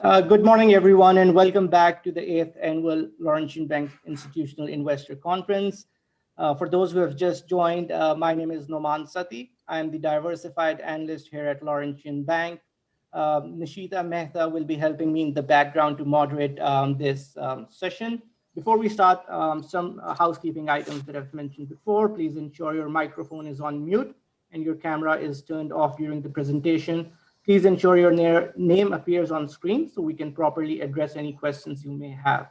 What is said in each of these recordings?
Good morning, everyone, and welcome back to the 8th Annual Laurentian Bank Institutional Investor Conference. For those who have just joined, my name is Noman Sati. I am the diversified analyst here at Laurentian Bank. Nishita Mehta will be helping me in the background to moderate this session. Before we start, some housekeeping items that I've mentioned before. Please ensure your microphone is on mute and your camera is turned off during the presentation. Please ensure your name appears on screen so we can properly address any questions you may have.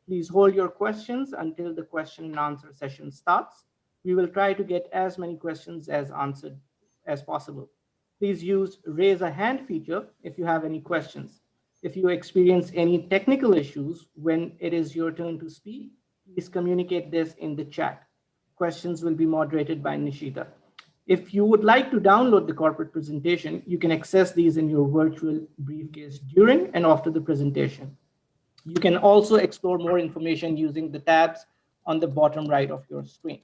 Please hold your questions until the question and answer session starts. We will try to get as many questions as answered as possible. Please use raise a hand feature if you have any questions. If you experience any technical issues when it is your turn to speak, please communicate this in the chat. Questions will be moderated by Nishita. If you would like to download the corporate presentation, you can access these in your virtual briefcase during and after the presentation. You can also explore more information using the tabs on the bottom right of your screen.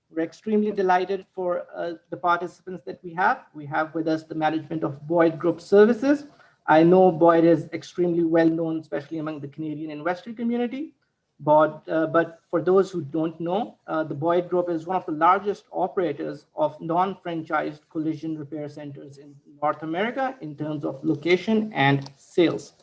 We're extremely delighted for the participants that we have. We have with us the management of Boyd Group Services. I know Boyd is extremely well known, especially among the Canadian investor community. But for those who don't know, the Boyd Group is one of the largest operators of non-franchised collision repair centers in North America in terms of location and sales.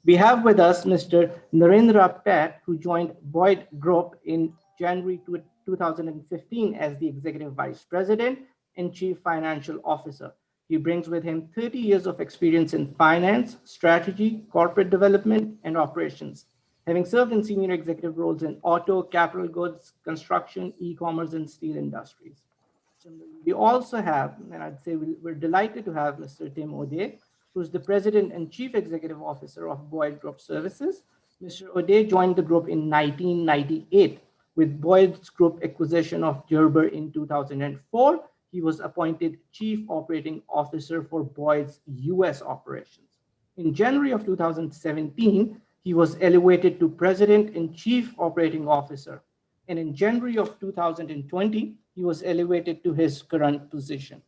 We have with us Mr. Narendra Pat, who joined Boyd Group in January 2015 as the Executive Vice President and Chief Financial Officer. He brings with him 30 years of experience in finance, strategy, corporate development, and operations, having served in senior executive roles in auto, capital goods, construction, e-commerce, and steel industries. We also have, and I'd say we're delighted to have Mr. Tim O'Day, who's the President and Chief Executive Officer of Boyd Group Services. Mr. O'Day joined the group in 1998 with Boyd's group acquisition of Gerber in 2004. He was appointed Chief Operating Officer for Boyd's US operations. In January of 2017, he was elevated to President and Chief Operating Officer. And in January of 2020, he was elevated to his current position.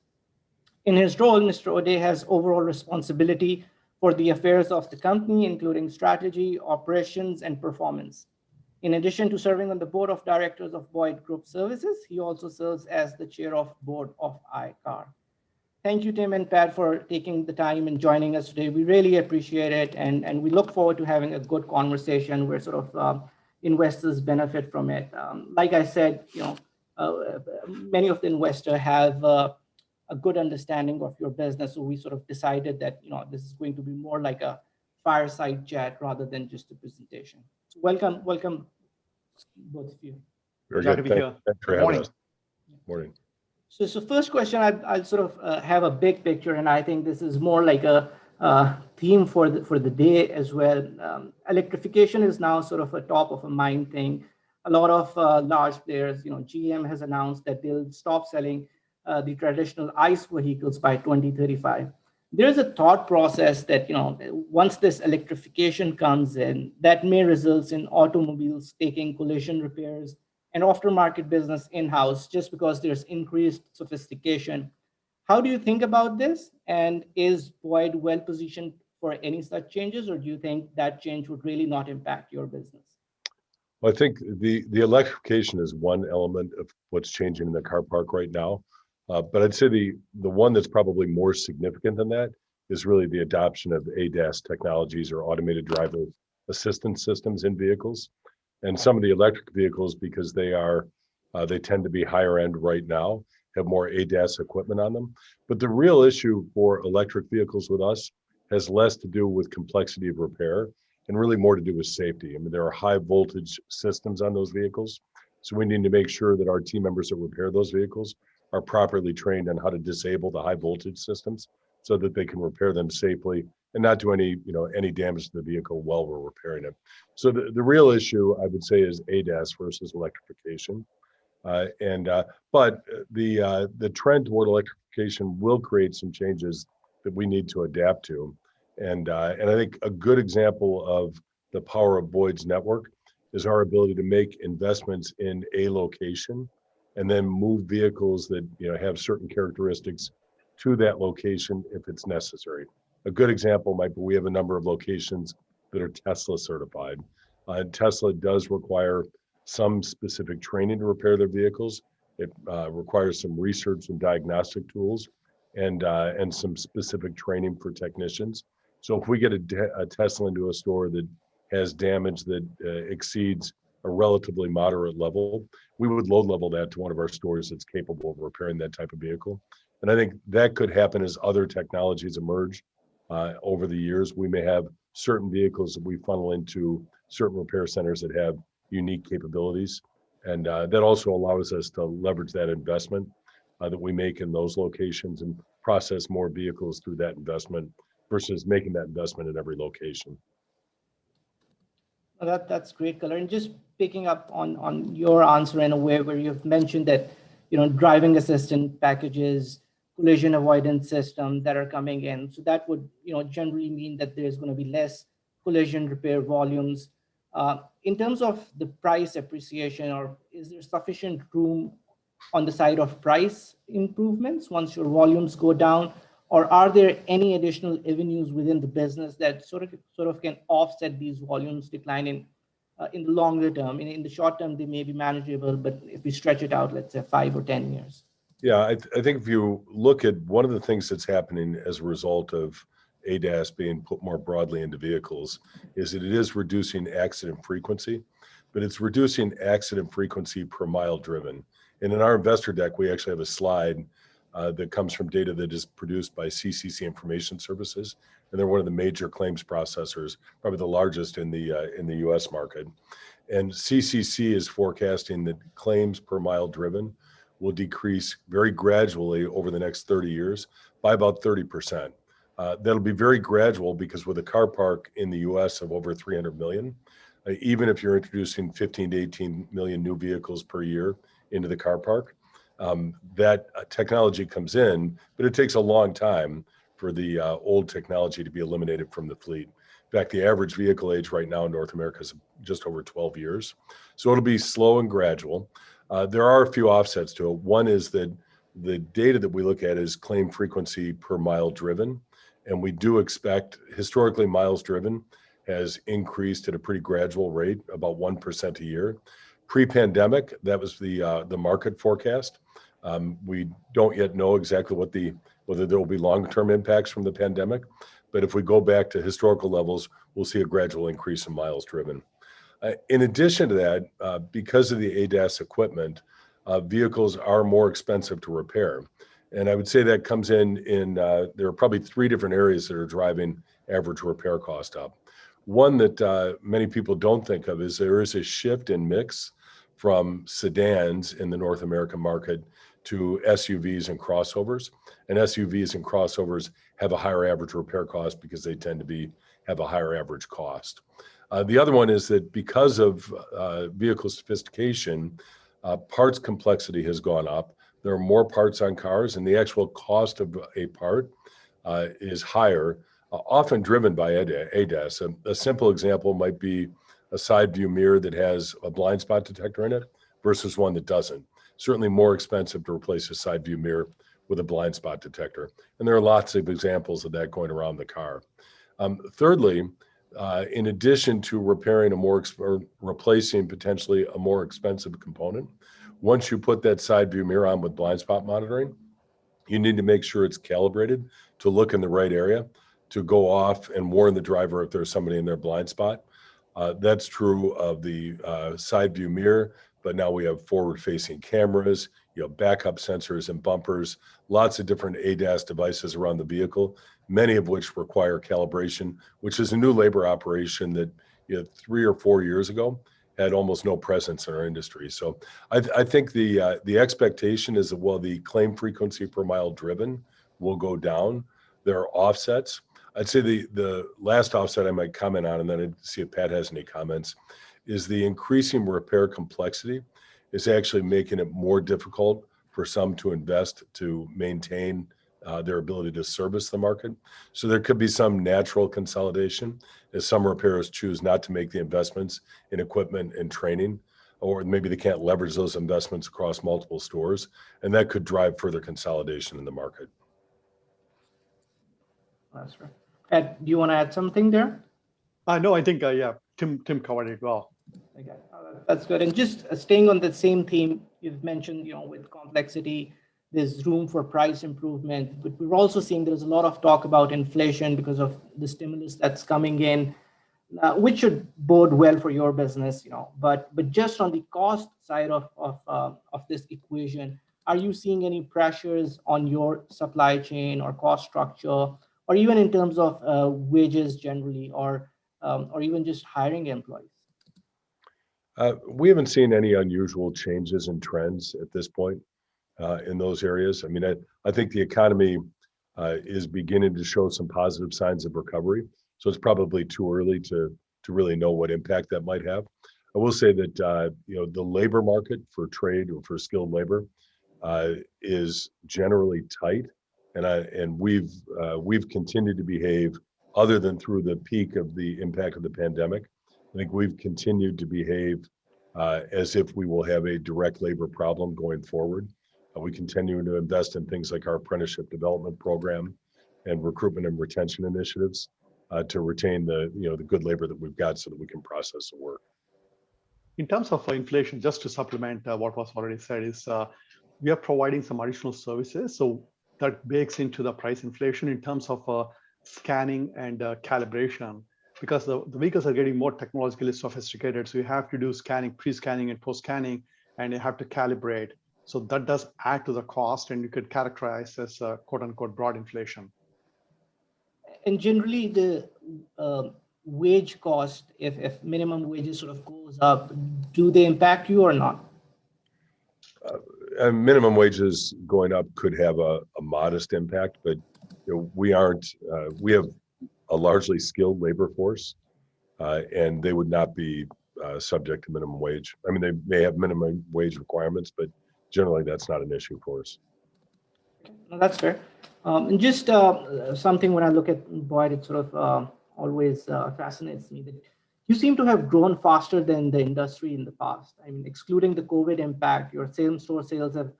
In his role, Mr. O'Day has overall responsibility for the affairs of the company, including strategy, operations, and performance. In addition to serving on the board of directors of Boyd Group Services, he also serves as the chair of board of ICAR. Thank you, Tim and Pat, for taking the time and joining us today. We really appreciate it, and we look forward to having a good conversation where sort of investors benefit from it. Like I said, many of the investors have a good understanding of your business, so we sort of decided that this is going to be more like a fireside chat rather than just a presentation. So welcome, both of you. Very Glad good. to be here. Thanks for Good having morning. us. Morning. So first question, I'll sort of have a big picture, and I think this is more like a theme for the day as well. Electrification is now sort of a top of a mind thing. A lot of large players, GM has announced that they'll stop selling the traditional ICE vehicles by 2035. There is a thought process that once this electrification comes in, that may result in automobiles taking collision repairs and aftermarket business in-house just because there's increased sophistication. How do you think about this? And is Boyd well positioned for any such changes, or do you think that change would really not impact your business? Well, I think the electrification is one element of what's changing in the car park right now. But I'd say the one that's probably more significant than that is really the adoption of ADAS technologies, or automated driver assistance systems, in vehicles. And some of the electric vehicles, because they tend to be higher end right now, have more ADAS equipment on them. But the real issue for electric vehicles with us has less to do with complexity of repair and really more to do with safety. I mean, there are high voltage systems on those vehicles. So we need to make sure that our team members that repair those vehicles are properly trained on how to disable the high voltage systems so that they can repair them safely and not do any damage to the vehicle while we're repairing it. So the real issue, I would say, is ADAS versus electrification. But the trend toward electrification will create some changes that we need to adapt to. And I think a good example of the power of Boyd's network is our ability to make investments in a location and then move vehicles that have certain characteristics to that location if it's necessary. A good example might be we have a number of locations that are Tesla certified. Tesla does require some specific training to repair their vehicles. It requires some research and diagnostic tools and some specific training for technicians. So if we get a Tesla into a store that has damage that exceeds a relatively moderate level, we would load level that to one of our stores that's capable of repairing that type of vehicle. And I think that could happen as other technologies emerge over the years. We may have certain vehicles that we funnel into certain repair centers that have unique capabilities. And that also allows us to leverage that investment that we make in those locations and process more vehicles through that investment versus making that investment in every location. That's great color. And just picking up on your answer in a way where you've mentioned that, driving assistant packages, collision avoidance system that are coming in. So that would, generally mean that there's going to be less collision repair volumes. In terms of the price appreciation, or is there sufficient room on the side of price improvements once your volumes go down? Or are there any additional avenues within the business that sort of can offset these volumes declining in the longer term? In the short term, they may be manageable, but if we stretch it out, let's say 5 or 10 years. Yeah, I think if you look at one of the things that's happening as a result of ADAS being put more broadly into vehicles is that it is reducing accident frequency, but it's reducing accident frequency per mile driven. And in our investor deck, we actually have a slide that comes from data that is produced by CCC Information Services, and they're one of the major claims processors, probably the largest in the U.S. market. And CCC is forecasting that claims per mile driven will decrease very gradually over the next 30 years by about 30%. That'll be very gradual because with a car park in the U.S. of over 300 million, even if you're introducing 15 to 18 million new vehicles per year into the car park, that technology comes in, but it takes a long time for the old technology to be eliminated from the fleet. In fact, the average vehicle age right now in North America is just over 12 years. So it'll be slow and gradual. There are a few offsets to it. One is that the data that we look at is claim frequency per mile driven. And we do expect, historically, miles driven has increased at a pretty gradual rate, about 1% a year. Pre-pandemic, that was the market forecast. We don't yet know exactly whether there will be long-term impacts from the pandemic. But if we go back to historical levels, we'll see a gradual increase in miles driven. In addition to that, because of the ADAS equipment, vehicles are more expensive to repair. And I would say that comes in there are probably 3 different areas that are driving average repair cost up. One that many people don't think of is there is a shift in mix from sedans in the North American market to SUVs and crossovers. And SUVs and crossovers have a higher average repair cost because they tend to have a higher average cost. The other one is that because of vehicle sophistication, parts complexity has gone up. There are more parts on cars, and the actual cost of a part is higher, often driven by ADAS. A simple example might be a side view mirror that has a blind spot detector in it versus one that doesn't. Certainly more expensive to replace a side view mirror with a blind spot detector. And there are lots of examples of that going around the car. Thirdly, in addition to repairing or replacing potentially a more expensive component, once you put that side view mirror on with blind spot monitoring, you need to make sure it's calibrated to look in the right area, to go off and warn the driver if there's somebody in their blind spot. That's true of the side view mirror, but now we have forward-facing cameras, backup sensors and bumpers, lots of different ADAS devices around the vehicle, many of which require calibration, which is a new labor operation that 3 or 4 years ago had almost no presence in our industry. So I think the expectation is that while the claim frequency per mile driven will go down, there are offsets. I'd say the last offset I might comment on, and then I'd see if Pat has any comments, is the increasing repair complexity is actually making it more difficult for some to invest to maintain their ability to service the market. So there could be some natural consolidation as some repairers choose not to make the investments in equipment and training, or maybe they can't leverage those investments across multiple stores, and that could drive further consolidation in the market. That's right. Ed, do you want to add something there? No, I think yeah, Tim covered it well. Okay, that's good. And just staying on the same theme, you've mentioned, with complexity, there's room for price improvement, but we're also seeing there's a lot of talk about inflation because of the stimulus that's coming in, which should bode well for your business, But just on the cost side of this equation, are you seeing any pressures on your supply chain or cost structure, or even in terms of wages generally, or even just hiring employees? We haven't seen any unusual changes in trends at this point in those areas. I mean, I think the economy is beginning to show some positive signs of recovery. So it's probably too early to really know what impact that might have. I will say that the labor market for trade or for skilled labor is generally tight, and we've continued to behave, other than through the peak of the impact of the pandemic. I think we've continued to behave as if we will have a direct labor problem going forward. We continue to invest in things like our apprenticeship development program and recruitment and retention initiatives to retain the good labor that we've got so that we can process the work. In terms of inflation, just to supplement what was already said, is we are providing some additional services. So that bakes into the price inflation in terms of scanning and calibration, because the vehicles are getting more technologically sophisticated. So you have to do scanning, pre-scanning and post-scanning, and you have to calibrate. So that does add to the cost, and you could characterize as quote unquote broad inflation. And generally, the wage cost, if minimum wages sort of goes up, do they impact you or not? Minimum wages going up could have a modest impact, but we aren't. We have a largely skilled labor force, and they would not be subject to minimum wage. I mean, they may have minimum wage requirements, but generally that's not an issue for us. No, that's fair. And just something when I look at Boyd, it sort of always fascinates me that you seem to have grown faster than the industry in the past. I mean, excluding the COVID impact, your same store sales have,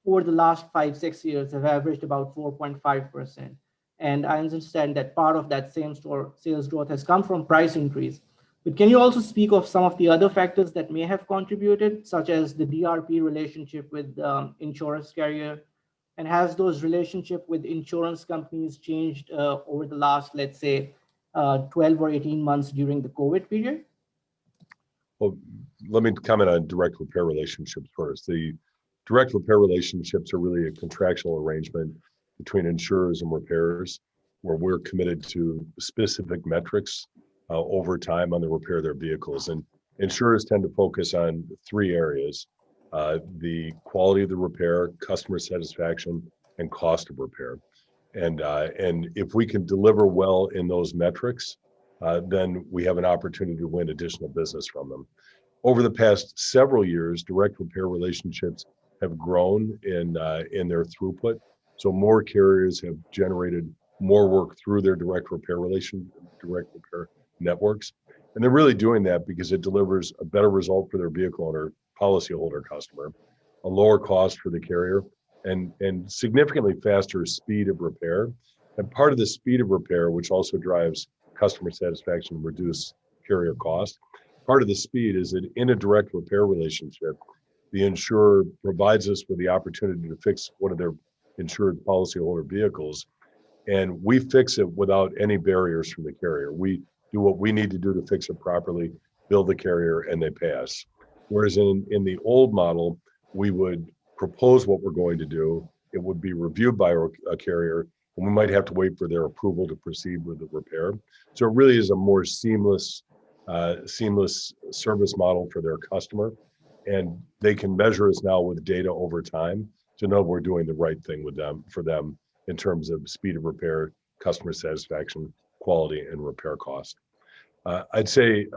over the last 5-6 years, have averaged about 4.5%. And I understand that part of that same store sales growth has come from price increase. But can you also speak of some of the other factors that may have contributed, such as the DRP relationship with insurance carrier? And has those relationship with insurance companies changed over the last, let's say, 12 or 18 months during the COVID period? Well, let me comment on direct repair relationships first. The direct repair relationships are really a contractual arrangement between insurers and repairers, where we're committed to specific metrics over time on the repair of their vehicles. And insurers tend to focus on three areas: the quality of the repair, customer satisfaction, and cost of repair. And if we can deliver well in those metrics, then we have an opportunity to win additional business from them. Over the past several years, direct repair relationships have grown in their throughput. So more carriers have generated more work through their direct repair networks. And they're really doing that because it delivers a better result for their vehicle owner, policyholder customer, a lower cost for the carrier, and significantly faster speed of repair. And part of the speed of repair, which also drives customer satisfaction and reduce carrier cost, part of the speed is that in a direct repair relationship, the insurer provides us with the opportunity to fix one of their insured policyholder vehicles, and we fix it without any barriers from the carrier. We do what we need to do to fix it properly, bill the carrier, and they pay us. Whereas in the old model, we would propose what we're going to do. It would be reviewed by a carrier, and we might have to wait for their approval to proceed with the repair. So it really is a more seamless service model for their customer. And they can measure us now with data over time to know we're doing the right thing for them in terms of speed of repair, customer satisfaction, quality, and repair cost. I'd say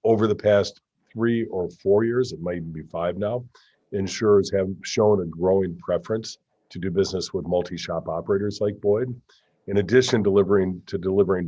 over the past 3 or 4 years, it might even be 5 now, insurers have shown a growing preference to do business with multi-shop operators like Boyd. In addition, delivering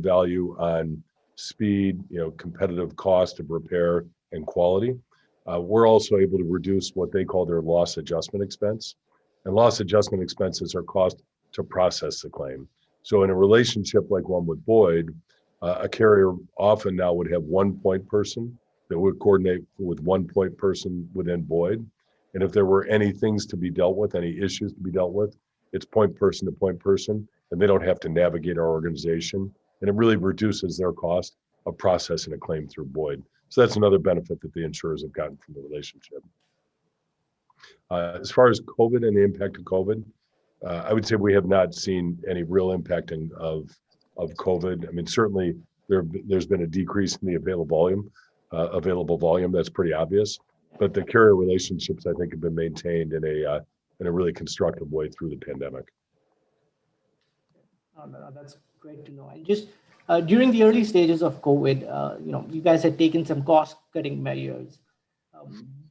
value on speed, competitive cost of repair and quality, we're also able to reduce what they call their loss adjustment expense. And loss adjustment expenses are cost to process the claim. So in a relationship like one with Boyd, a carrier often now would have one point person that would coordinate with one point person within Boyd. And if there were any things to be dealt with, any issues to be dealt with, it's point person to point person, and they don't have to navigate our organization. And it really reduces their cost of processing a claim through Boyd. So that's another benefit that the insurers have gotten from the relationship. As far as COVID and the impact of COVID, I would say we have not seen any real impacting of COVID. I mean, certainly there's been a decrease in the available volume. That's pretty obvious. But the carrier relationships, I think, have been maintained in a really constructive way through the pandemic. That's great to know. And just during the early stages of COVID, you guys had taken some cost-cutting measures.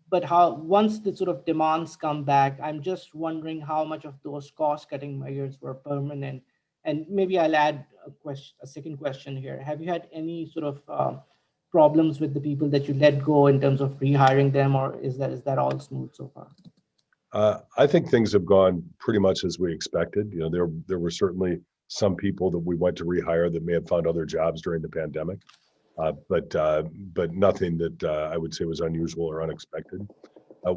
But once the sort of demands come back, I'm just wondering how much of those cost-cutting measures were permanent. And maybe I'll add a second question here. Have you had any sort of problems with the people that you let go in terms of rehiring them, or is that all smooth so far? I think things have gone pretty much as we expected. There were certainly some people that we went to rehire that may have found other jobs during the pandemic, but nothing that I would say was unusual or unexpected.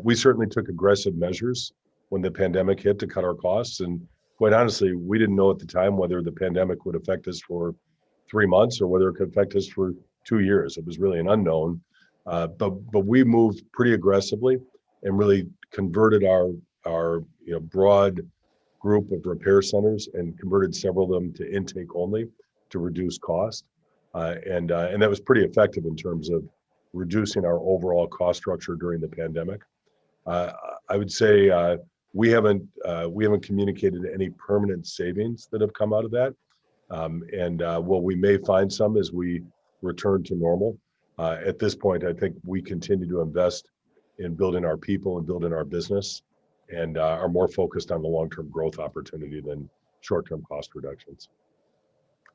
We certainly took aggressive measures when the pandemic hit to cut our costs, and quite honestly, we didn't know at the time whether the pandemic would affect us for 3 months or whether it could affect us for 2 years. It was really an unknown, but we moved pretty aggressively and really converted our broad group of repair centers and converted several of them to intake only to reduce cost, and that was pretty effective in terms of reducing our overall cost structure during the pandemic. I would say we haven't communicated any permanent savings that have come out of that, and what we may find some as we return to normal. At this point, I think we continue to invest in building our people and building our business, and are more focused on the long-term growth opportunity than short-term cost reductions.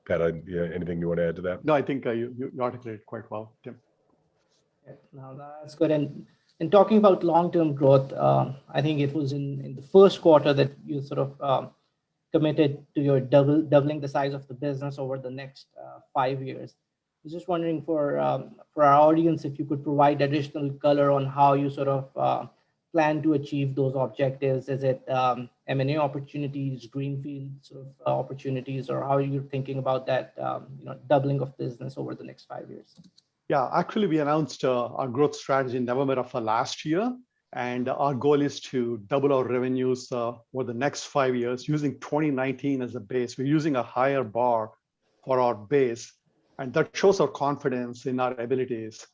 Pat, anything you want to add to that? No, I think you articulated quite well, Tim. Yeah, no, that's good. And talking about long-term growth, I think it was in the first quarter that you sort of committed to your doubling the size of the business over the next 5 years. I was just wondering for our audience, if you could provide additional color on how you sort of plan to achieve those objectives. Is it M&A opportunities, greenfield sort of opportunities, or how are you thinking about that doubling of business over the next 5 years? Yeah, actually, we announced our growth strategy in November of last year, and our goal is to double our revenues over the next 5 years using 2019 as a base. We're using a higher bar for our base, and that shows our confidence in our abilities.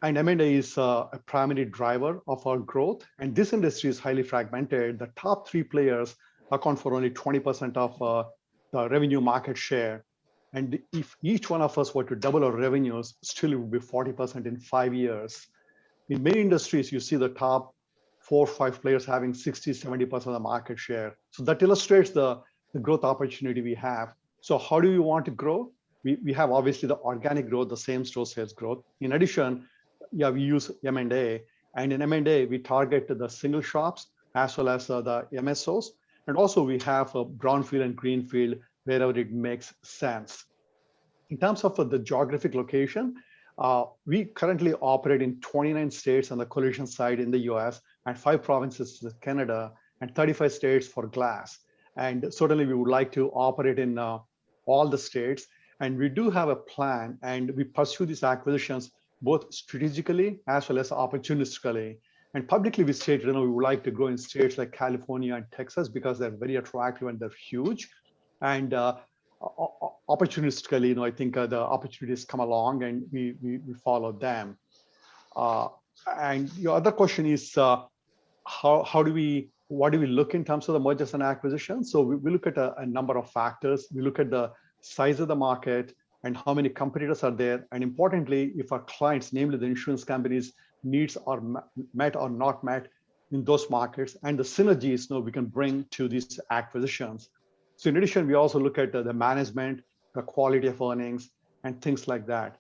And M&A is a primary driver of our growth. And this industry is highly fragmented. The top 3 players account for only 20% of the revenue market share. And if each one of us were to double our revenues, still it would be 40% in 5 years. In many industries, you see the top 4 or 5 players having 60, 70% of the market share. So that illustrates the growth opportunity we have. So how do we want to grow? We have obviously the organic growth, the same store sales growth. In addition, yeah, we use M&A. And in M&A, we target the single shops as well as the MSOs. And also we have a brownfield and greenfield wherever it makes sense. In terms of the geographic location, we currently operate in 29 states on the collision side in the US and 5 provinces in Canada and 35 states for glass. And certainly we would like to operate in all the states. And we do have a plan, and we pursue these acquisitions both strategically as well as opportunistically. And publicly we state, we would like to grow in states like California and Texas because they're very attractive and they're huge. And opportunistically, I think the opportunities come along and we follow them. And your other question is, what do we look in terms of the mergers and acquisitions? So we look at a number of factors. We look at the size of the market and how many competitors are there. And importantly, if our clients, namely the insurance companies, needs are met or not met in those markets, and the synergies we can bring to these acquisitions. So in addition, we also look at the management, the quality of earnings, and things like that.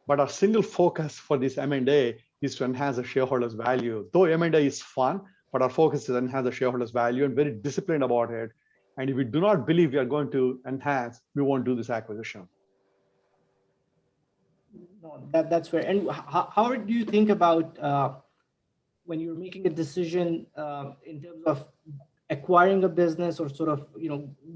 But our single focus for this M&A is to enhance the shareholders' value. Though M&A is fun, but our focus is to enhance the shareholders' value and very disciplined about it. And if we do not believe we are going to enhance, we won't do this acquisition. No, that's fair. And how do you think about when you're making a decision in terms of acquiring a business or sort of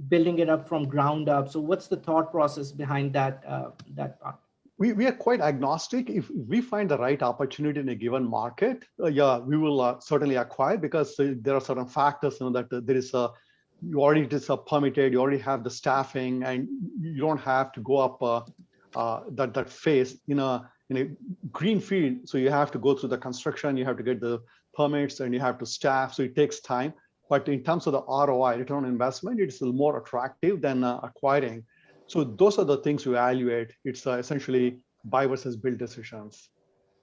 building it up from ground up? So what's the thought process behind that part? We are quite agnostic. If we find the right opportunity in a given market, yeah, we will certainly acquire, because there are certain factors, that there is you already it is permitted, you already have the staffing, and you don't have to go up that phase in a green field. So you have to go through the construction, you have to get the permits, and you have to staff. So it takes time. But in terms of the ROI, return on investment, it's more attractive than acquiring. So those are the things we evaluate. It's essentially buy versus build decisions.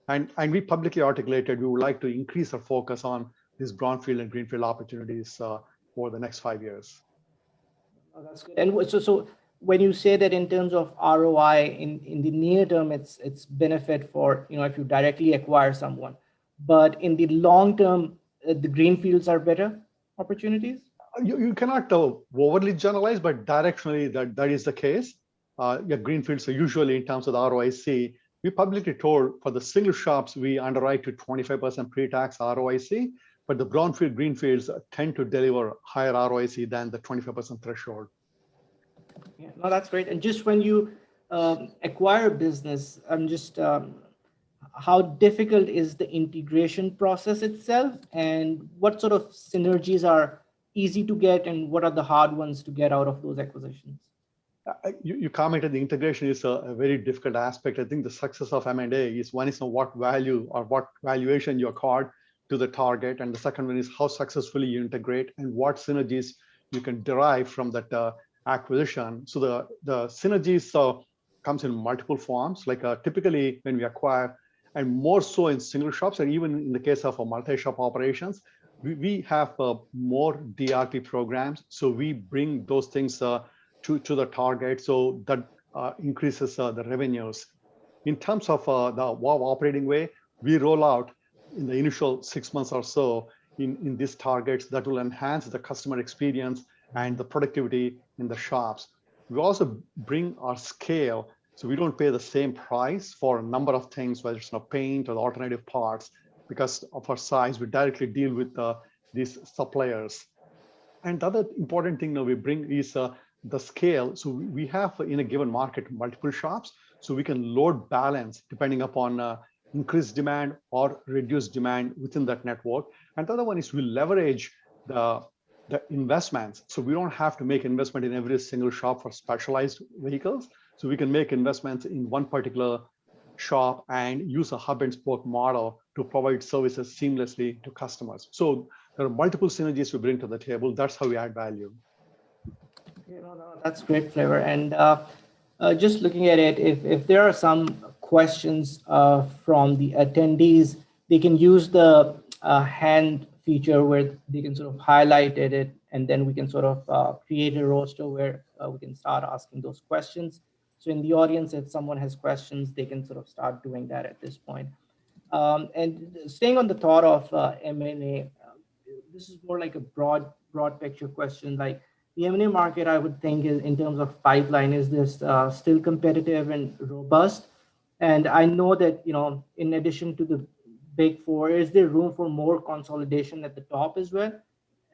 And we publicly articulated we would like to increase our focus on these brownfield and greenfield opportunities over the next 5 years. Oh, that's good. And so when you say that in terms of ROI in the near term, it's benefit for, if you directly acquire someone, but in the long term, the greenfields are better opportunities? You cannot overly generalize, but directionally that is the case. Yeah, greenfields are usually, in terms of the ROIC, we publicly told for the single shops, we underwrite to 25% pre-tax ROIC, but the brownfield greenfields tend to deliver higher ROIC than the 25% threshold. Yeah, no, that's great. And just when you acquire a business, how difficult is the integration process itself, and what sort of synergies are easy to get, and what are the hard ones to get out of those acquisitions? You commented the integration is a very difficult aspect. I think the success of M&A is, one is what value or what valuation you acquired to the target, and the second one is how successfully you integrate and what synergies you can derive from that acquisition. So the synergies comes in multiple forms, like typically when we acquire, and more so in single shops, and even in the case of multi-shop operations, we have more DRP programs. So we bring those things to the target, so that increases the revenues. In terms of the WOW operating way, we roll out in the initial 6 months or so in these targets that will enhance the customer experience and the productivity in the shops. We also bring our scale, so we don't pay the same price for a number of things, whether it's paint or the alternative parts. Because of our size, we directly deal with these suppliers. And the other important thing that we bring is the scale. So we have in a given market multiple shops, so we can load balance depending upon increased demand or reduced demand within that network. And the other one is we leverage the investments. So we don't have to make investment in every single shop for specialized vehicles. So we can make investments in one particular shop and use a hub and spoke model to provide services seamlessly to customers. So there are multiple synergies we bring to the table. That's how we add value. No, that's great, Flavor. And just looking at it, if there are some questions from the attendees, they can use the hand feature where they can sort of highlight it, and then we can sort of create a roster where we can start asking those questions. So in the audience, if someone has questions, they can sort of start doing that at this point. And staying on the thought of M&A, this is more like a broad picture question. Like the M&A market, I would think, is in terms of pipeline, is this still competitive and robust? And I know that, in addition to the big four, is there room for more consolidation at the top as well?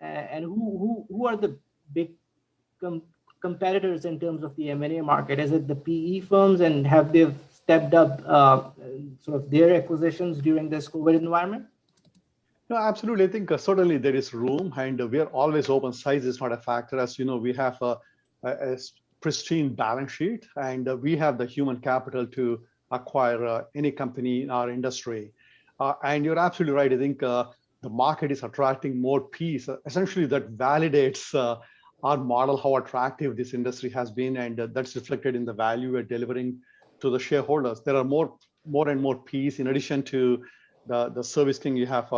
And who are the big competitors in terms of the M&A market? Is it the PE firms, and have they stepped up sort of their acquisitions during this COVID environment? No, absolutely. I think certainly there is room, and we are always open. Size is not a factor. As you know, we have a pristine balance sheet, and we have the human capital to acquire any company in our industry. And you're absolutely right. I think the market is attracting more PEs. Essentially, that validates our model, how attractive this industry has been, and that's reflected in the value we're delivering to the shareholders. There are more and more PEs. In addition to the service thing, you have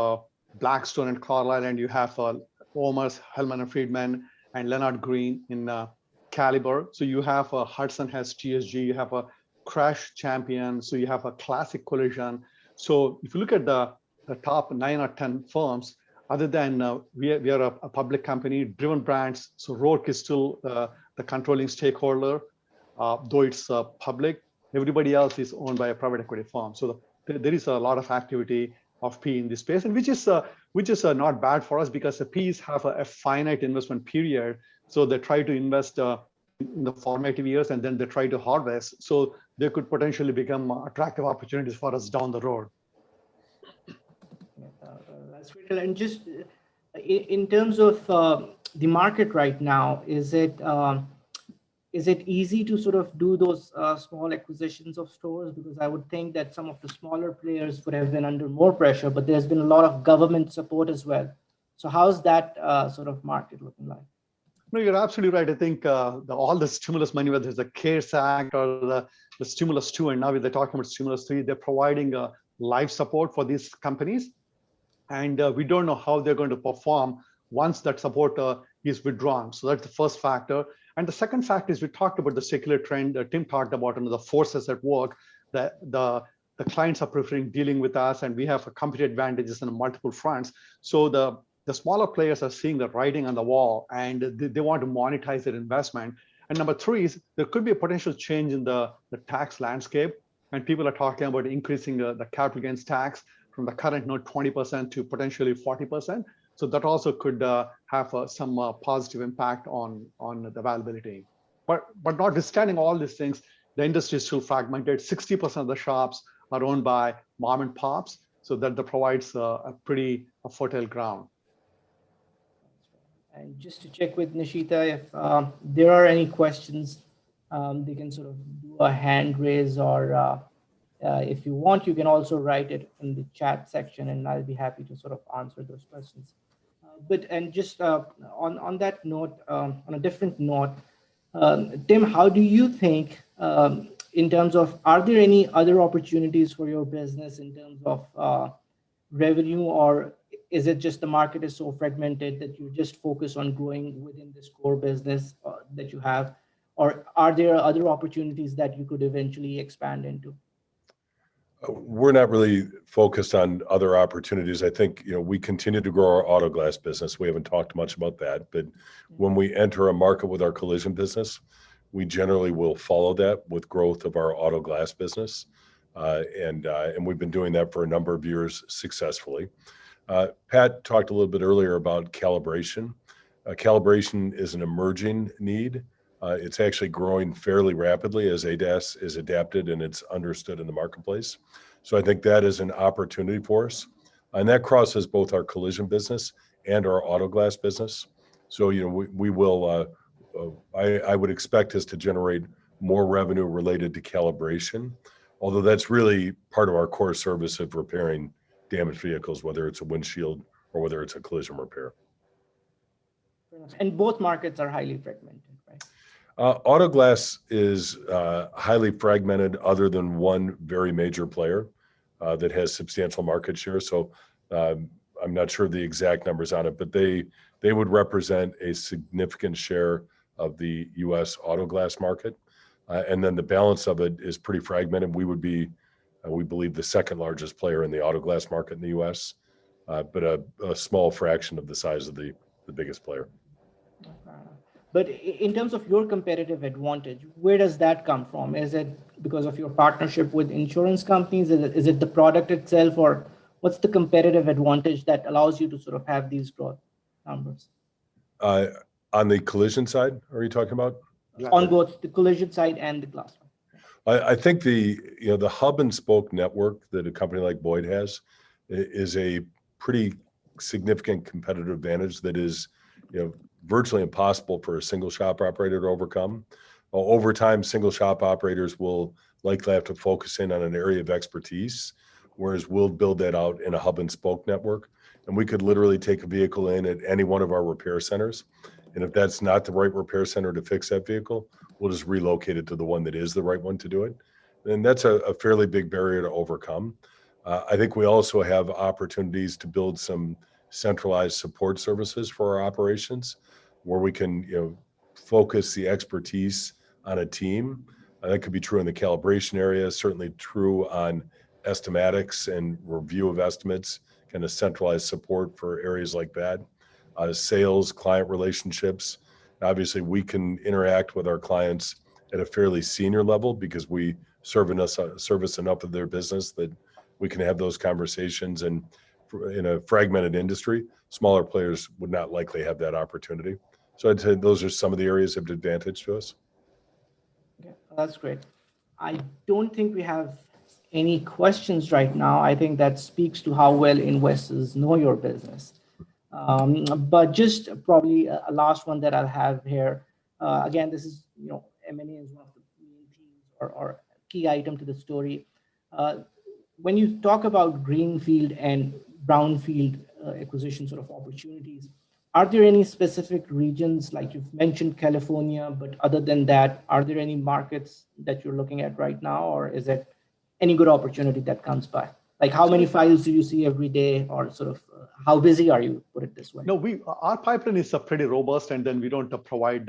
Blackstone and Carlyle, and you have Omers, Hellman and Friedman, and Leonard Green in Caliber. So you have Hudson has TSG, you have a Crash Champion, so you have a Classic Collision. So if you look at the top 9 or 10 firms, other than we are a public company, driven brands. So Rourke is still the controlling stakeholder, though it's public. Everybody else is owned by a private equity firm. So there is a lot of activity of PE in this space, and which is not bad for us because the PEs have a finite investment period. So they try to invest in the formative years, and then they try to harvest. So they could potentially become attractive opportunities for us down the road. That's great. And just in terms of the market right now, is it easy to sort of do those small acquisitions of stores? Because I would think that some of the smaller players would have been under more pressure, but there's been a lot of government support as well. So how's that sort of market looking like? No, you're absolutely right. I think all the stimulus money, whether it's the CARES Act or the Stimulus 2, and now they're talking about Stimulus 3, they're providing live support for these companies. And we don't know how they're going to perform once that support is withdrawn. So that's the first factor. And the second factor is we talked about the secular trend Tim talked about, and the forces at work that the clients are preferring dealing with us, and we have a competitive advantages on multiple fronts. So the smaller players are seeing the writing on the wall, and they want to monetize their investment. And number three is there could be a potential change in the tax landscape, and people are talking about increasing the capital gains tax from the current 20% to potentially 40%. So that also could have some positive impact on the availability. But notwithstanding all these things, the industry is still fragmented. 60% of the shops are owned by mom and pops, so that provides a pretty fertile ground. And just to check with Nishita, if there are any questions, they can sort of do a hand raise, or if you want, you can also write it in the chat section, and I'll be happy to sort of answer those questions. And just on that note, on a different note, Tim, how do you think, in terms of, are there any other opportunities for your business in terms of revenue, or is it just the market is so fragmented that you just focus on growing within this core business that you have, or are there other opportunities that you could eventually expand into? We're not really focused on other opportunities. I think, we continue to grow our auto glass business. We haven't talked much about that, but when we enter a market with our collision business, we generally will follow that with growth of our auto glass business. And we've been doing that for a number of years successfully. Pat talked a little bit earlier about calibration. Calibration is an emerging need. It's actually growing fairly rapidly as ADAS is adapted and it's understood in the marketplace. So I think that is an opportunity for us. And that crosses both our collision business and our auto glass business. So, we will, I would expect us to generate more revenue related to calibration, although that's really part of our core service of repairing damaged vehicles, whether it's a windshield or whether it's a collision repair. And both markets are highly fragmented, right? Auto glass is highly fragmented, other than one very major player that has substantial market share. So I'm not sure the exact numbers on it, but they would represent a significant share of the U.S. auto glass market. And then the balance of it is pretty fragmented. We would be, we believe, the second largest player in the auto glass market in the U.S., but a small fraction of the size of the biggest player. But in terms of your competitive advantage, where does that come from? Is it because of your partnership with insurance companies? Is it the product itself, or what's the competitive advantage that allows you to sort of have these growth numbers? On the collision side, are you talking about? On both the collision side and the glass one. I think the hub and spoke network that a company like Boyd has is a pretty significant competitive advantage that is, virtually impossible for a single shop operator to overcome. Over time, single shop operators will likely have to focus in on an area of expertise, whereas we'll build that out in a hub and spoke network. And we could literally take a vehicle in at any one of our repair centers. And if that's not the right repair center to fix that vehicle, we'll just relocate it to the one that is the right one to do it. And that's a fairly big barrier to overcome. I think we also have opportunities to build some centralized support services for our operations, where we can, focus the expertise on a team. That could be true in the calibration area, certainly true on estimatics and review of estimates, kind of centralized support for areas like that. Sales, client relationships. Obviously, we can interact with our clients at a fairly senior level because we service enough of their business that we can have those conversations. And in a fragmented industry, smaller players would not likely have that opportunity. So I'd say those are some of the areas of advantage to us. Okay, that's great. I don't think we have any questions right now. I think that speaks to how well investors know your business. But just probably a last one that I'll have here. Again, this is, M&A is one of the main themes or key item to the story. When you talk about greenfield and brownfield acquisition sort of opportunities, are there any specific regions, like you've mentioned California, but other than that, are there any markets that you're looking at right now, or is it any good opportunity that comes by? Like how many files do you see every day, or sort of how busy are you, put it this way? No, our pipeline is pretty robust, and then we don't provide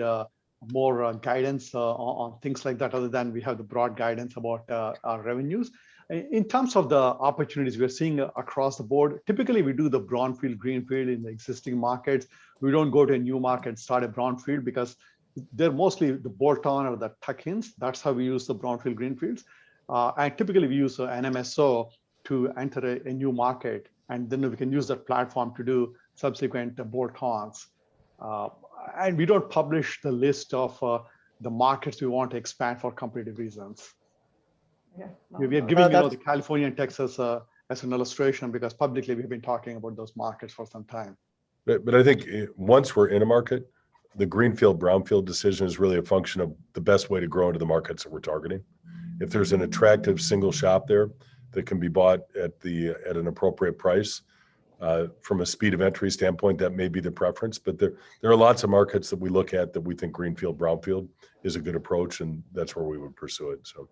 more guidance on things like that, other than we have the broad guidance about our revenues. In terms of the opportunities we're seeing across the board, typically we do the brownfield, greenfield in the existing markets. We don't go to a new market, start a brownfield, because they're mostly the bolt-on or the tuck-ins. That's how we use the brownfield, greenfields. And typically we use an MSO to enter a new market, and then we can use that platform to do subsequent bolt-ons. And we don't publish the list of the markets we want to expand for competitive reasons. Yeah, We are giving the California and Texas as an illustration, because publicly we've been talking about those markets for some time. But I think once we're in a market, the greenfield, brownfield decision is really a function of the best way to grow into the markets that we're targeting. If there's an attractive single shop there that can be bought at an appropriate price, from a speed of entry standpoint, that may be the preference. But there are lots of markets that we look at that we think greenfield, brownfield is a good approach, and that's where we would pursue it. So.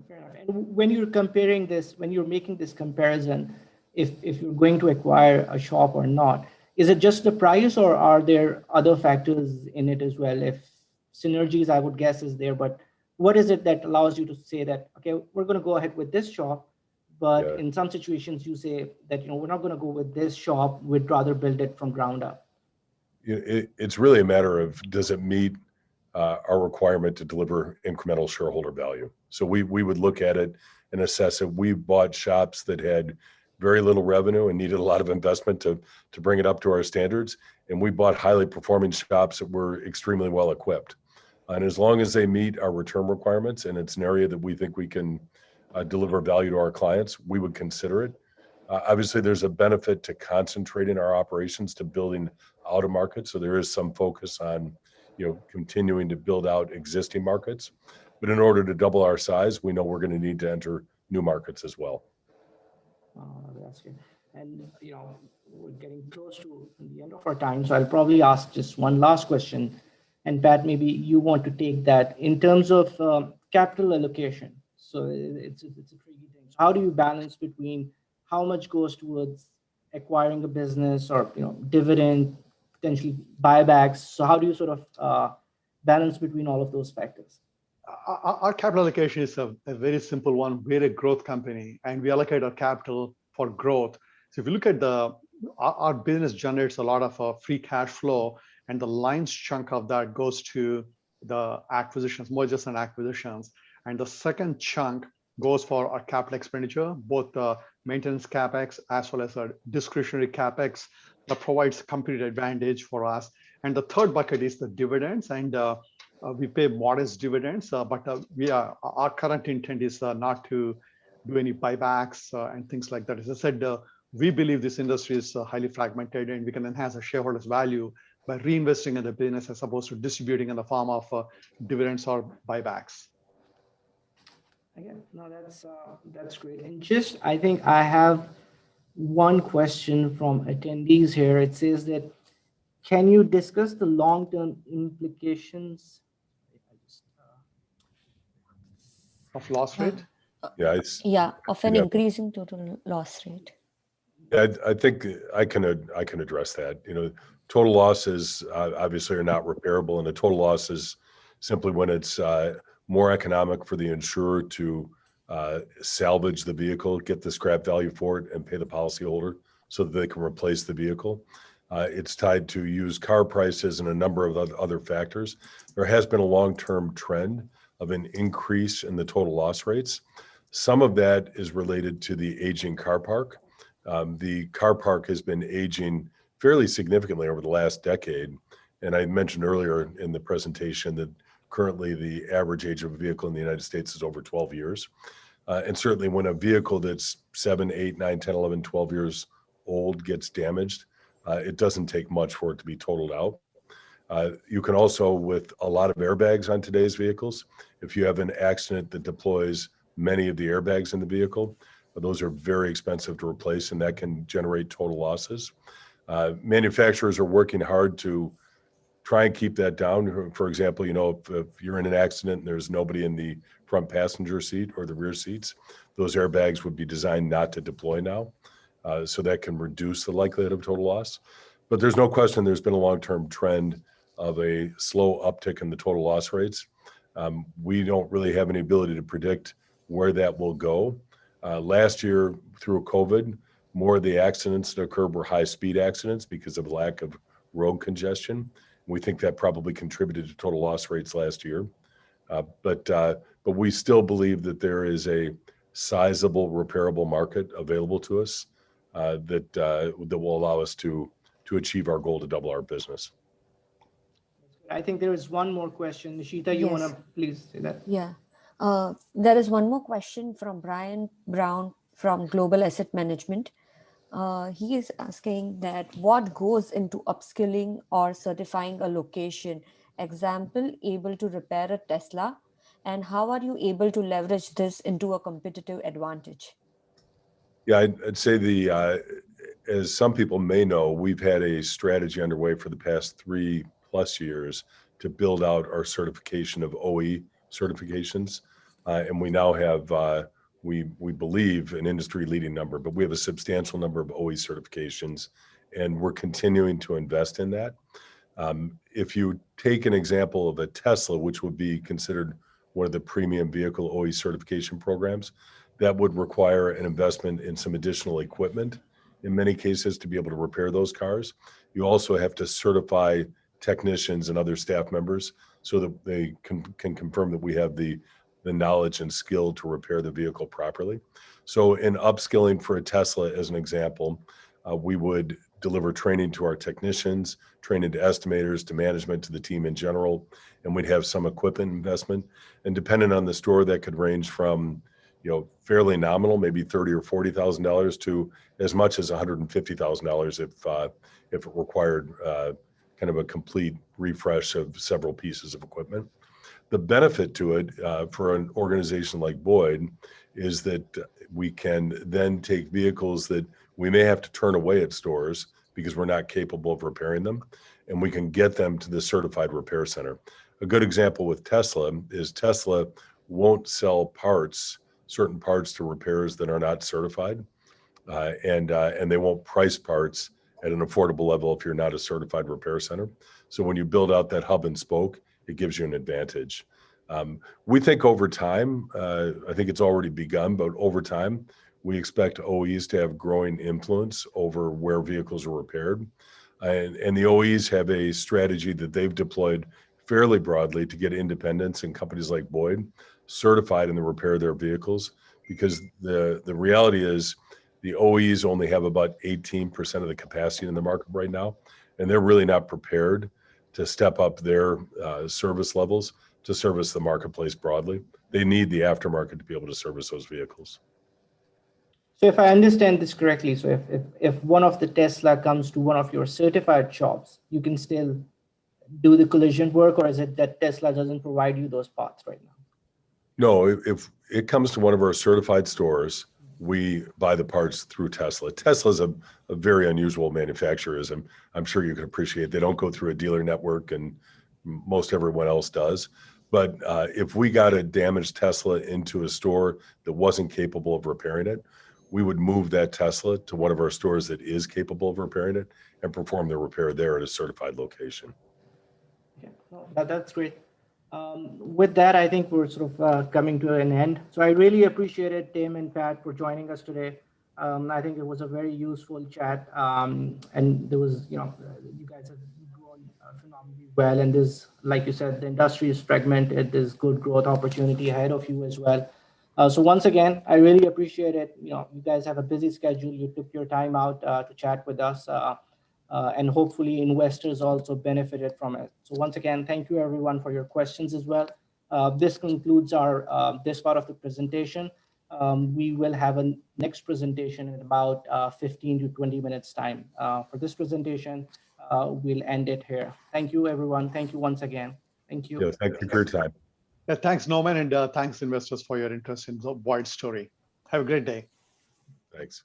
Fair enough. And when you're comparing this, when you're making this comparison, if you're going to acquire a shop or not, is it just the price, or are there other factors in it as well? If synergies, I would guess, is there, but what is it that allows you to say that, okay, we're going to go ahead with this shop, but in some situations you say that, we're not going to go with this shop, we'd rather build it from ground up? It's really a matter of, does it meet our requirement to deliver incremental shareholder value? So we would look at it and assess it. We bought shops that had very little revenue and needed a lot of investment to bring it up to our standards. And we bought highly performing shops that were extremely well equipped. And as long as they meet our return requirements and it's an area that we think we can deliver value to our clients, we would consider it. Obviously, there's a benefit to concentrating our operations to building out a market. So there is some focus on continuing to build out existing markets. But in order to double our size, we know we're going to need to enter new markets as well. That's good. And, we're getting close to the end of our time. So I'll probably ask just one last question. And Pat, maybe you want to take that in terms of capital allocation. So it's a tricky thing. So how do you balance between how much goes towards acquiring a business or, dividend, potentially buybacks? So how do you sort of balance between all of those factors? Our capital allocation is a very simple one. We're a growth company, and we allocate our capital for growth. So if you look at our business generates a lot of free cash flow, and the lion's chunk of that goes to the acquisitions, mergers and acquisitions. And the second chunk goes for our capital expenditure, both maintenance CapEx as well as our discretionary CapEx that provides competitive advantage for us. And the third bucket is the dividends, and we pay modest dividends, but our current intent is not to do any buybacks and things like that. As I said, we believe this industry is highly fragmented, and we can enhance our shareholders' value by reinvesting in the business as opposed to distributing in the form of dividends or buybacks. Again, no, that's great. And just, I think I have one question from attendees here. It says that, can you discuss the long-term implications Of loss rate? Of an increasing total loss rate. I think I can address that. Total losses obviously are not repairable, and a total loss is simply when it's more economic for the insurer to salvage the vehicle, get the scrap value for it, and pay the policyholder so that they can replace the vehicle. It's tied to used car prices and a number of other factors. There has been a long-term trend of an increase in the total loss rates. Some of that is related to the aging car park. The car park has been aging fairly significantly over the last decade. And I mentioned earlier in the presentation that currently the average age of a vehicle in the United States is over 12 years. And certainly when a vehicle that's 7, 8, 9, 10, 11, 12 years old gets damaged, it doesn't take much for it to be totaled out. You can also, with a lot of airbags on today's vehicles, if you have an accident that deploys many of the airbags in the vehicle, those are very expensive to replace, and that can generate total losses. Manufacturers are working hard to try and keep that down. For example, if you're in an accident and there's nobody in the front passenger seat or the rear seats, those airbags would be designed not to deploy now. So that can reduce the likelihood of total loss. But there's no question there's been a long-term trend of a slow uptick in the total loss rates. We don't really have any ability to predict where that will go. Last year, through COVID, more of the accidents that occurred were high-speed accidents because of lack of road congestion. We think that probably contributed to total loss rates last year. But we still believe that there is a sizable repairable market available to us that will allow us to achieve our goal to double our business. I think there is one more question. Nishita, you want Yes. to please say that? Yeah. There is one more question from Brian Brown from Global Asset Management. He is asking that what goes into upskilling or certifying a location? Example, able to repair a Tesla, and how are you able to leverage this into a competitive advantage? Yeah, I'd say as some people may know, we've had a strategy underway for the past 3+ years to build out our certification of OE certifications. And we now have, we believe, an industry-leading number, but we have a substantial number of OE certifications, and we're continuing to invest in that. If you take an example of a Tesla, which would be considered one of the premium vehicle OE certification programs, that would require an investment in some additional equipment in many cases to be able to repair those cars. You also have to certify technicians and other staff members so that they can confirm that we have the knowledge and skill to repair the vehicle properly. So in upskilling for a Tesla, as an example, we would deliver training to our technicians, training to estimators, to management, to the team in general, and we'd have some equipment investment. And depending on the store, that could range from fairly nominal, maybe $30,000 or $40,000 to as much as $150,000 if it required kind of a complete refresh of several pieces of equipment. The benefit to it for an organization like Boyd is that we can then take vehicles that we may have to turn away at stores because we're not capable of repairing them, and we can get them to the certified repair center. A good example with Tesla is Tesla won't sell certain parts to repairers that are not certified, and they won't price parts at an affordable level if you're not a certified repair center. So when you build out that hub and spoke, it gives you an advantage. We think over time, I think it's already begun, but over time, we expect OEs to have growing influence over where vehicles are repaired. And the OEs have a strategy that they've deployed fairly broadly to get independents and companies like Boyd certified in the repair of their vehicles, because the reality is the OEs only have about 18% of the capacity in the market right now, and they're really not prepared to step up their service levels to service the marketplace broadly. They need the aftermarket to be able to service those vehicles. So if I understand this correctly, so if one of the Tesla comes to one of your certified shops, you can still do the collision work, or is it that Tesla doesn't provide you those parts right now? No, if it comes to one of our certified stores, we buy the parts through Tesla. Tesla's a very unusual manufacturer, as I'm sure you can appreciate. They don't go through a dealer network, and most everyone else does. But if we got a damaged Tesla into a store that wasn't capable of repairing it, we would move that Tesla to one of our stores that is capable of repairing it and perform the repair there at a certified location. Okay, that's great. With that, I think we're sort of coming to an end. So I really appreciate it, Tim and Pat, for joining us today. I think it was a very useful chat, and there was, you guys have grown phenomenally well. And there's, like you said, the industry is fragmented. There's good growth opportunity ahead of you as well. So once again, I really appreciate it. You guys have a busy schedule. You took your time out to chat with us, and hopefully investors also benefited from it. So once again, thank you everyone for your questions as well. This concludes our this part of the presentation. We will have a next presentation in about 15 to 20 minutes time. For this presentation, we'll end it here. Thank you, everyone. Thank you once again. Thank you. Yeah, thank you for your time. Yeah, thanks, Norman, and thanks, investors, for your interest in the Void story. Have a great day. Thanks.